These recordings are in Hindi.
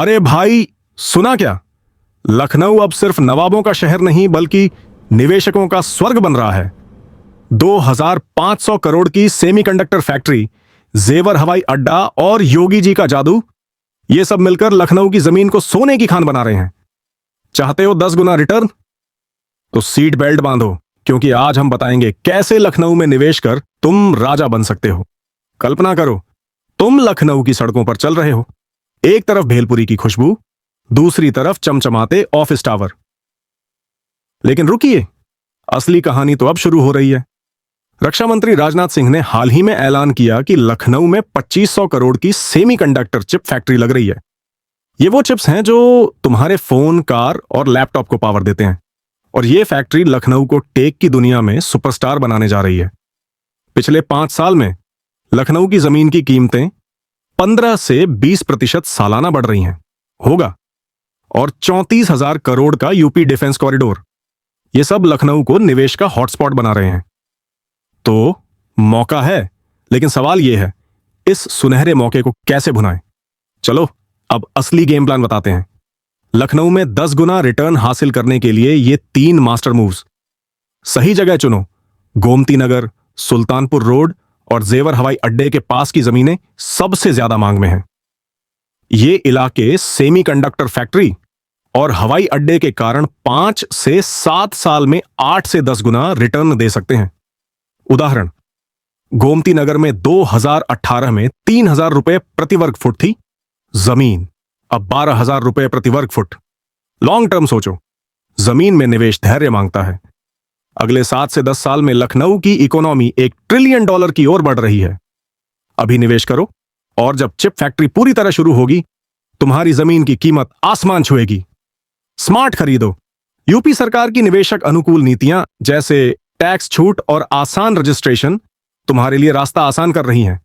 अरे भाई, सुना क्या? लखनऊ अब सिर्फ नवाबों का शहर नहीं बल्कि निवेशकों का स्वर्ग बन रहा है। 2500 करोड़ की सेमीकंडक्टर फैक्ट्री, जेवर हवाई अड्डा और योगी जी का जादू, ये सब मिलकर लखनऊ की जमीन को सोने की खान बना रहे हैं। चाहते हो 10 गुना रिटर्न? तो सीट बेल्ट बांधो, क्योंकि आज हम बताएंगे कैसे लखनऊ में निवेश कर तुम राजा बन सकते हो। कल्पना करो, तुम लखनऊ की सड़कों पर चल रहे हो। एक तरफ भेलपुरी की खुशबू, दूसरी तरफ चमचमाते ऑफिस टावर। लेकिन रुकिए, असली कहानी तो अब शुरू हो रही है। रक्षा मंत्री राजनाथ सिंह ने हाल ही में ऐलान किया कि लखनऊ में 2500 करोड़ की सेमीकंडक्टर चिप फैक्ट्री लग रही है। ये वो चिप्स हैं जो तुम्हारे फोन, कार और लैपटॉप को पावर देते हैं। और ये फैक्ट्री लखनऊ को टेक की दुनिया में सुपरस्टार बनाने जा रही है। पिछले 5 साल में लखनऊ की जमीन की कीमतें 15 से 20% सालाना बढ़ रही हैं। होगा। और 34,000 करोड़ का यूपी डिफेंस कॉरिडोर, ये सब लखनऊ को निवेश का हॉटस्पॉट बना रहे हैं। तो मौका है, लेकिन सवाल यह है, इस सुनहरे मौके को कैसे भुनाएं? चलो अब असली गेम प्लान बताते हैं। लखनऊ में 10 गुना रिटर्न हासिल करने के लिए ये 3 मास्टर मूव्स। सही जगह चुनो। गोमती नगर, सुल्तानपुर रोड और जेवर हवाई अड्डे के पास की जमीनें सबसे ज्यादा मांग में हैं। ये इलाके सेमीकंडक्टर फैक्ट्री और हवाई अड्डे के कारण 5 से 7 साल में 8 से 10 गुना रिटर्न दे सकते हैं। उदाहरण, गोमती नगर में 2018 में 3,000 रुपए प्रति वर्ग फुट थी जमीन, अब 12,000 रुपए प्रति वर्ग फुट। लॉन्ग टर्म सोचो, जमीन में निवेश धैर्य मांगता है। अगले 7 से 10 साल में लखनऊ की इकोनॉमी $1 ट्रिलियन की ओर बढ़ रही है। अभी निवेश करो, और जब चिप फैक्ट्री पूरी तरह शुरू होगी, तुम्हारी जमीन की कीमत आसमान छुएगी। स्मार्ट खरीदो। यूपी सरकार की निवेशक अनुकूल नीतियां, जैसे टैक्स छूट और आसान रजिस्ट्रेशन, तुम्हारे लिए रास्ता आसान कर रही हैं।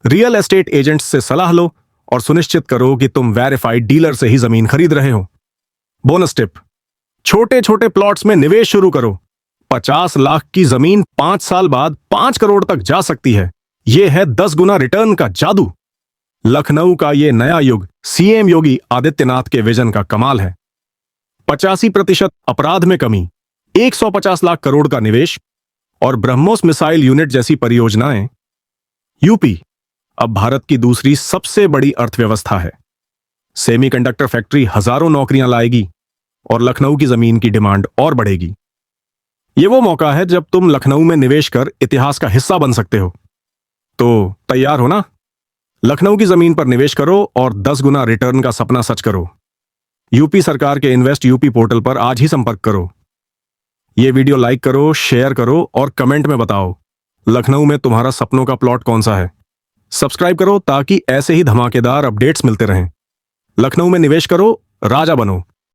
रियल एस्टेट एजेंट्स से सलाह लो और सुनिश्चित करो कि तुम वेरीफाइड डीलर से ही जमीन खरीद रहे हो। बोनस टिप, छोटे छोटे प्लॉट्स में निवेश शुरू करो। 50 लाख की जमीन 5 साल बाद 5 करोड़ तक जा सकती है। यह है 10 गुना रिटर्न का जादू। लखनऊ का यह नया युग सीएम योगी आदित्यनाथ के विजन का कमाल है। 85% अपराध में कमी, 150 लाख करोड़ का निवेश और ब्रह्मोस मिसाइल यूनिट जैसी परियोजनाएं। यूपी अब भारत की दूसरी सबसे बड़ी अर्थव्यवस्था है। सेमीकंडक्टर फैक्ट्री हजारों नौकरियां लाएगी और लखनऊ की जमीन की डिमांड और बढ़ेगी। यह वो मौका है जब तुम लखनऊ में निवेश कर इतिहास का हिस्सा बन सकते हो। तो तैयार हो ना? लखनऊ की जमीन पर निवेश करो और 10 गुना रिटर्न का सपना सच करो। यूपी सरकार के इन्वेस्ट यूपी पोर्टल पर आज ही संपर्क करो। यह वीडियो लाइक करो, शेयर करो और कमेंट में बताओ लखनऊ में तुम्हारा सपनों का प्लॉट कौन सा है। सब्सक्राइब करो ताकि ऐसे ही धमाकेदार अपडेट्स मिलते रहें। लखनऊ में निवेश करो, राजा बनो।